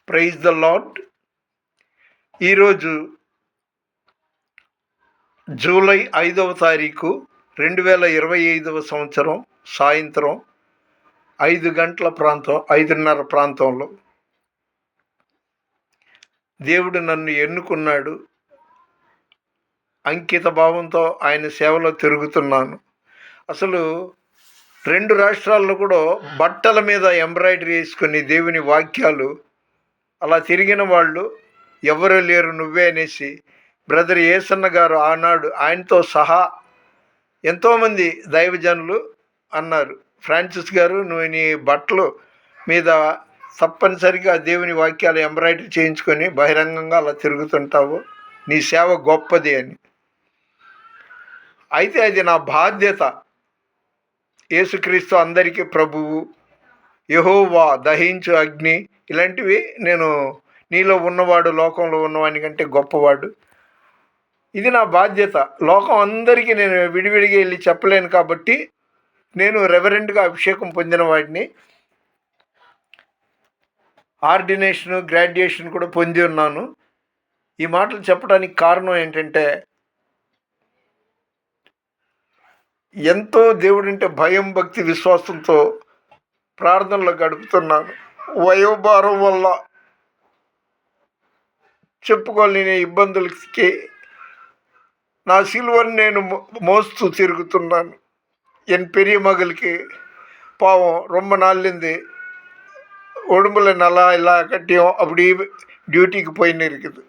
Praise the Lord. ఈరోజు July 5వ తారీఖు 2025 సంవత్సరం సాయంత్రం 5:30 ప్రాంతంలో దేవుడు నన్ను ఎన్నుకున్నాడు. అంకిత భావంతో ఆయన సేవలో తిరుగుతున్నాను. అసలు 2 రాష్ట్రాల్లో కూడా బట్టల మీద ఎంబ్రాయిడరీ వేసుకుని దేవుని వాక్యాలు అలా తిరిగిన వాళ్ళు ఎవరు లేరు, నువ్వే అనేసి బ్రదర్ ఏసన్న గారు ఆనాడు ఆయనతో సహా ఎంతోమంది దైవజనులు అన్నారు, ఫ్రాన్సిస్ గారు నువ్వు నీ బట్టలు మీద తప్పనిసరిగా దేవుని వాక్యాలు ఎంబ్రాయిడరీ చేయించుకొని బహిరంగంగా అలా తిరుగుతుంటావు, నీ సేవ గొప్పది అని. అయితే అది నా బాధ్యత. యేసుక్రీస్తు అందరికీ ప్రభువు, యెహోవా దహించు అగ్ని, ఇలాంటివి నేను నీలో ఉన్నవాడు లోకంలో ఉన్నవాని కంటే గొప్పవాడు. ఇది నా బాధ్యత. లోకం అందరికీ నేను విడివిడిగా వెళ్ళి చెప్పలేను కాబట్టి నేను రెవరెంట్గా అభిషేకం పొందిన వాడిని. ఆర్డినేషను, గ్రాడ్యుయేషన్ కూడా పొంది ఉన్నాను. ఈ మాటలు చెప్పడానికి కారణం ఏంటంటే ఎంతో దేవుడంటే భయం, భక్తి, విశ్వాసంతో ప్రార్థనలో గడుపుతున్నాను. వయోభారం వల్ల చెప్పుకోలేని ఇబ్బందులకి నా సిలువని నేను మోస్తూ తిరుగుతున్నాను. என் பெரிய மகளுக்கு பாவம் ரொம்ப நாள்லேருந்து உடம்புல நல்லா எல்லா கட்டியும் அப்படி டியூட்டிக்கு போயின்னு இருக்குது.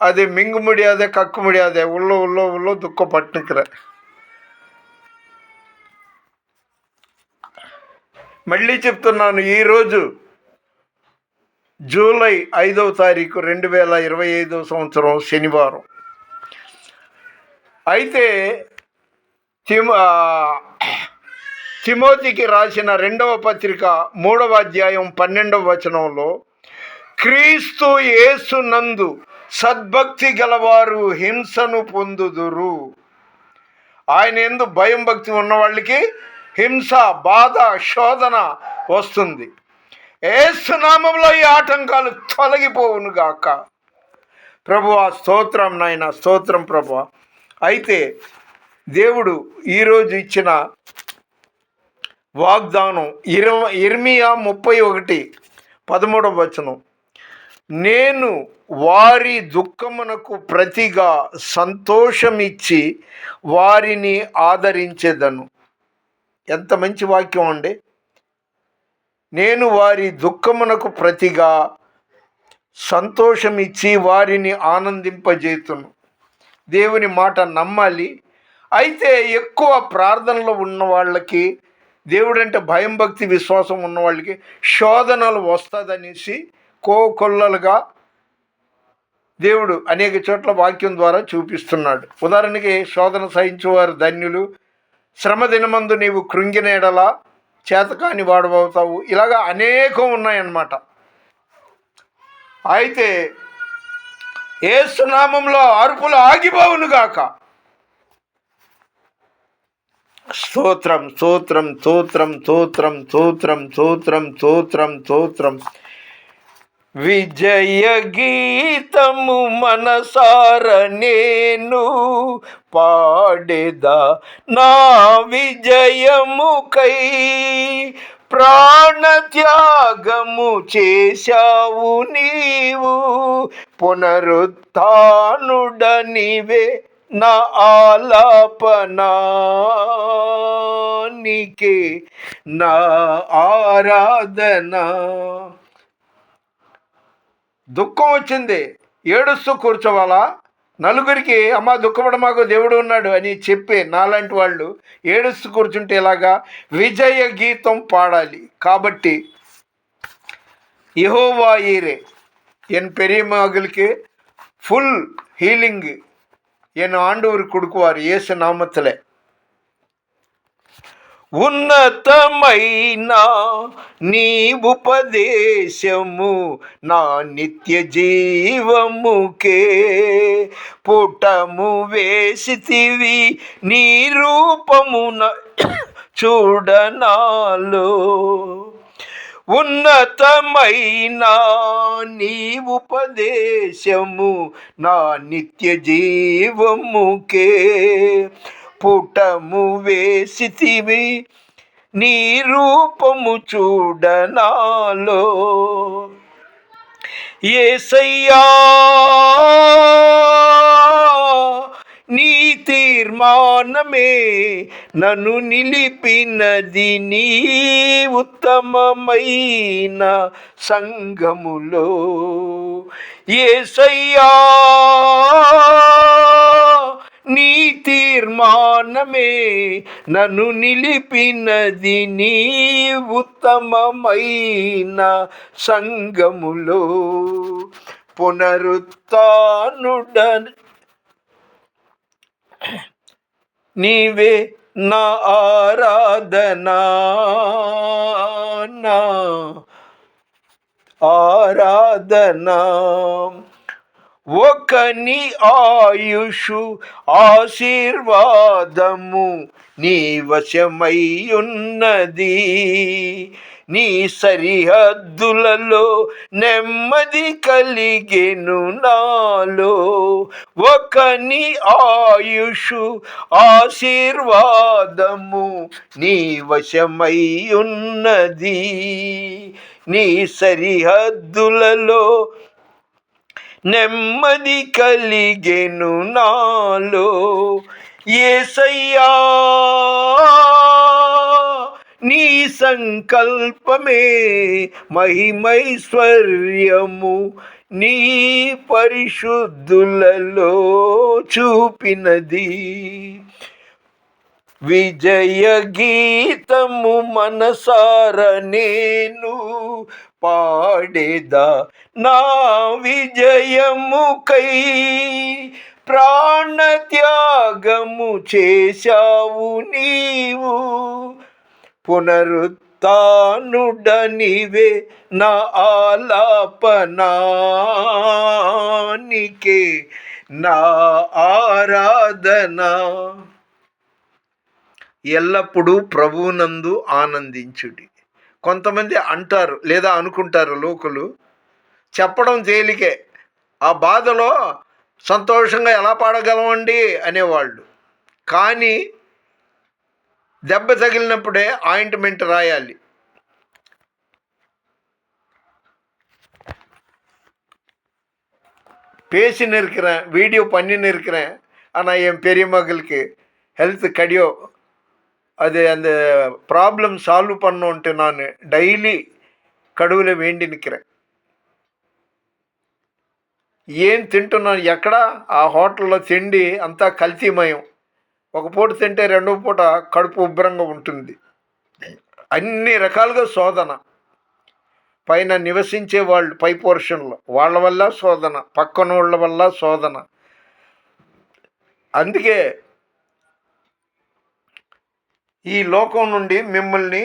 அது மிங்க முடியாத, கக்க முடியாத, உள்ள దుఃఖపట్టుக்கிறேன். మళ్ళీ చెప్తున్నాను, ఈరోజు జూలై 5వ తారీఖు 2025 సంవత్సరం శనివారం. అయితే తిమోతికి రాసిన 2వ పత్రిక 3వ అధ్యాయం 12వ వచనంలో, క్రీస్తు యేసునందు సద్భక్తి గలవారు హింసను పొందుదురు. ఆయన యందు భయం భక్తి ఉన్న వాళ్ళకి హింస, బాధ, శోధన వస్తుంది. యేసు నామములో ఈ ఆటంకాలు తొలగిపోవును గాక. ప్రభువా స్తోత్రం నాయన, స్తోత్రం ప్రభువా. అయితే దేవుడు ఈరోజు ఇచ్చిన వాగ్దానం ఇర్మియా 31:13వ వచనం, నేను వారి దుఃఖమునకు ప్రతిగా సంతోషమిచ్చి వారిని ఆదరించేదను. ఎంత మంచి వాక్యం అండి. నేను వారి దుఃఖమునకు ప్రతిగా సంతోషమిచ్చి వారిని ఆనందింపజేతును. దేవుని మాట నమ్మాలి. అయితే ఎక్కువ ప్రార్థనలో ఉన్న వాళ్ళకి, దేవుడంటే భయం భక్తి విశ్వాసం ఉన్న వాళ్ళకి శోధనలు వస్తుందనేసి కోకొల్లలుగా దేవుడు అనేక చోట్ల వాక్యం ద్వారా చూపిస్తున్నాడు. ఉదాహరణకి, శోధన సహించువారు ధన్యులు, శ్రమ దినమందు నీవు కృంగిన ఎడల చేతకాని వాడబోతావు, ఇలాగా అనేకం ఉన్నాయన్నమాట. అయితే యేసు నామములో అరుపులు ఆగిపోవునుగాక. స్తోత్రం, స్తోత్రం, స్తోత్రం, స్తోత్రం, స్తోత్రం, స్తోత్రం, స్తోత్రం, స్తోత్రం. విజయ గీతము మనసార నేను పాడేదా, నా విజయముకై ప్రాణత్యాగము చేశావు నీవు, పునరుత్థానుడనివే నా ఆలాపనానికే నా ఆరాధన. దుఃఖం వచ్చింది, ఏడుస్తూ కూర్చోవాలా? నలుగురికి అమ్మ దుఃఖపడమాకు దేవుడు ఉన్నాడు అని చెప్పి నాలాంటి వాళ్ళు ఏడుస్తూ కూర్చుంటే ఇలాగా విజయ గీతం పాడాలి. కాబట్టి యెహోవా ఈరే என் பெரிய மகளுக்கு ஃபுல் ஹீலிங் என் ஆண்டவர் கொடுக்குவார் இயேசு நாமத்தில். ఉన్నతమైన నీ ఉపదేశము నా నిత్య జీవముకే పుటము వేసితివి, నీ రూపమున చూడనాలో ఉన్నతమైన నీ ఉపదేశము నా నిత్య జీవముకే పుటము వేసితివి, నీ రూపము చూడనాలో. యేసయ్యా నీ తీర్మానమే నన్ను నిలిపినది, నీ ఉత్తమమైన సంఘములో. యేసయ్యా నీ తీర్మానమే నన్ను నిలిపినది, నీ ఉత్తమమైన సంఘములో. పునరుత్థానుడ నీవే నా ఆరాధనా, నా ఆరాధనా. ఒకని ఆయుషు ఆశీర్వాదము నీ వశమయ్యున్నది, నీ సరిహద్దులలో నెమ్మది కలిగెను నాలో. ఒకని ఆయుషు ఆశీర్వాదము నీ వశమయ్యున్నది, నీ సరిహద్దులలో నెమ్మది కలిగెను నాలో. యేసయ్యా నీ సంకల్పమే మహిమైశ్వర్యము నీ పరిశుద్ధులలో చూపినది. విజయ గీతము మనసార నేను పాడేదా, నా విజయముకై ప్రాణత్యాగము చేశావు నీవు. పునరుత్థానుడనివే నా ఆలాపనానికే నా ఆరాధన. ఎల్లప్పుడూ ప్రభువునందు ఆనందించుడి. కొంతమంది అంటారు లేదా అనుకుంటారు లోకులు, చెప్పడం తేలికే, ఆ బాధలో సంతోషంగా ఎలా పాడగలమండి అనేవాళ్ళు. కానీ దెబ్బ తగిలినప్పుడే ఆయింట్మెంట్ రాయాలి. பேசின்னு இருக்கிறேன், வீடியோ பண்ணின்னு இருக்கிறேன், ஆனால் என் பெரிய மகளுக்கு ஹெல்த் கடியோ அது அந்த ப்ராப்ளம் சால்வ் பண்ணோன்ட்டு நான் డైలీ కడువులో వేండి నిற்கிறேன். ఏం తింటున్నాను, ఎక్కడ ఆ హోటల్లో తిండి అంతా కల్తీమయం. ఒక పూట తింటే రెండవ పూట కడుపు ఉబ్బరంగా ఉంటుంది. అన్ని రకాలుగా శోధన. పైన నివసించే వాళ్ళు పై పోర్షన్లో వాళ్ళ వల్ల శోధన, పక్కన వాళ్ళ వల్ల శోధన. అందుకే ఈ లోకం నుండి మిమ్మల్ని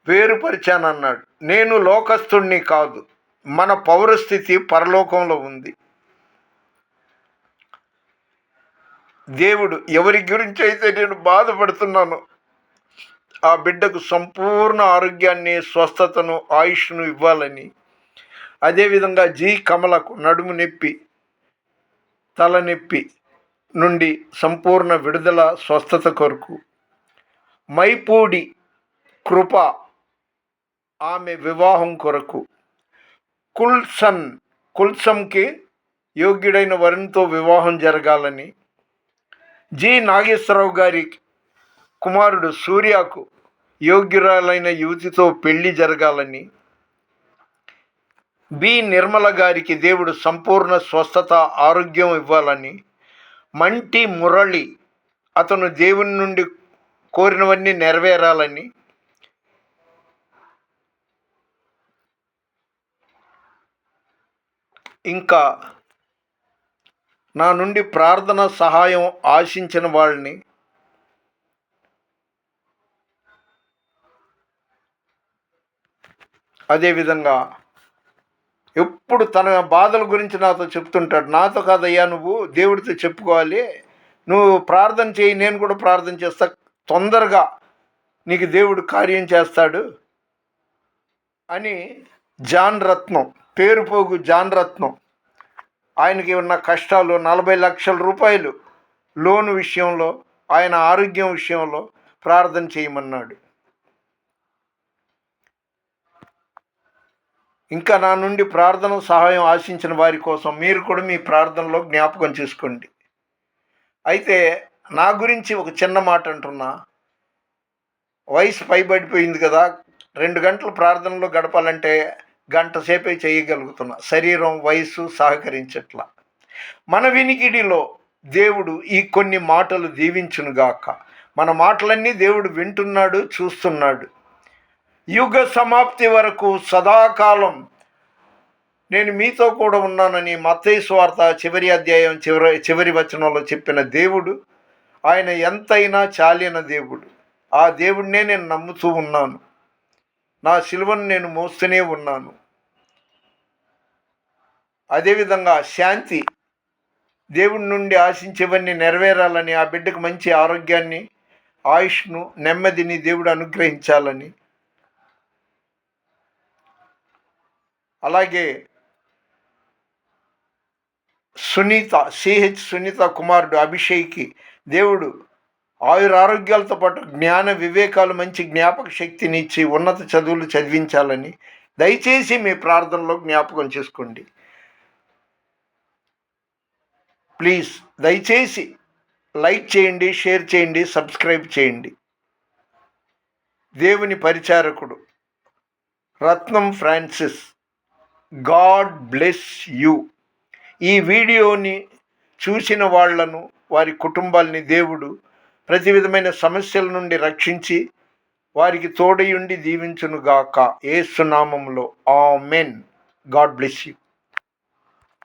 వేరుపరిచానన్నాడు. నేను లోకస్తుణ్ణి కాదు, మన పౌరస్థితి పరలోకంలో ఉంది. దేవుడు ఎవరి గురించి అయితే నేను బాధపడుతున్నానో ఆ బిడ్డకు సంపూర్ణ ఆరోగ్యాన్ని, స్వస్థతను, ఆయుష్ను ఇవ్వాలని, అదేవిధంగా జీ కమలకు నడుము నొప్పి, తలనొప్పి నుండి సంపూర్ణ విడుదల, స్వస్థత కొరకు, మైపూడి కృప ఆమె వివాహం కొరకు, కుల్సంకి యోగ్యుడైన వరుణ్తో వివాహం జరగాలని, జి నాగేశ్వరరావు గారి కుమారుడు సూర్యకు యోగ్యురాలైన యువతితో పెళ్లి జరగాలని, బి నిర్మల గారికి దేవుడు సంపూర్ణ స్వస్థత, ఆరోగ్యం ఇవ్వాలని, మంటి మురళి అతను దేవుని నుండి కోరినవన్నీ నెరవేరాలని, ఇంకా నా నుండి ప్రార్థన సహాయం ఆశించిన వాళ్ళని అదేవిధంగా ఎప్పుడు తన బాధల గురించి నాతో చెప్తుంటాడు. నాతో కాదయ్యా, నువ్వు దేవుడితో చెప్పుకోవాలి, నువ్వు ప్రార్థన చేయి, నేను కూడా ప్రార్థన చేస్తా, తొందరగా నీకు దేవుడు కార్యం చేస్తాడు అని జాన్ రత్నం, పేరుపోగు జాన్ రత్నం, ఆయనకి ఉన్న కష్టాలు 40 లక్షల రూపాయలు లోను విషయంలో, ఆయన ఆరోగ్యం విషయంలో ప్రార్థన చేయమన్నాడు. ఇంకా నా నుండి ప్రార్థన సహాయం ఆశించిన వారి కోసం మీరు కూడా మీ ప్రార్థనలో జ్ఞాపకం చేసుకోండి. అయితే నా గురించి ఒక చిన్న మాట అంటున్నా. వయసు పైబడిపోయింది కదా, 2 గంటలు ప్రార్థనలో గడపాలంటే గంట సేపే చేయగలుగుతున్నా. శరీరం వయసు సహకరించట్లా. మన వినికిడిలో దేవుడు ఈ కొన్ని మాటలు దీవించునుగాక. మన మాటలన్నీ దేవుడు వింటున్నాడు, చూస్తున్నాడు. యుగ సమాప్తి వరకు సదాకాలం నేను మీతో కూడా ఉన్నానని మత్తయి సువార్త చివరి అధ్యాయం చివరి వచనంలో చెప్పిన దేవుడు, ఆయన ఎంతైనా చాలిన దేవుడు. ఆ దేవుడినే నేను నమ్ముతూ ఉన్నాను. నా సిలువను నేను మోస్తూనే ఉన్నాను. అదేవిధంగా శాంతి, దేవుడి నుండి ఆశించేవన్నీ నెరవేరాలని, ఆ బిడ్డకు మంచి ఆరోగ్యాన్ని, ఆయుష్ను, నెమ్మదిని దేవుడు అనుగ్రహించాలని, అలాగే సునీత కుమారుడు అభిషేక్కి దేవుడు ఆయురారోగ్యాలతో పాటు జ్ఞాన వివేకాలు, మంచి జ్ఞాపక శక్తిని ఇచ్చి ఉన్నత చదువులు చదివించాలని దయచేసి మీ ప్రార్థనలో జ్ఞాపకం చేసుకోండి. ప్లీజ్ దయచేసి లైక్ చేయండి, షేర్ చేయండి, సబ్స్క్రైబ్ చేయండి. దేవుని పరిచారకుడు రత్నం ఫ్రాన్సిస్. God bless you. ఈ వీడియోని చూసిన వాళ్లను, వారి కుటుంబాలని దేవుడు ప్రతి విధమైన సమస్యల నుండి రక్షించి వారికి తోడయుండి దీవించునుగాక. యేసు నామములో ఆమెన్. God bless you.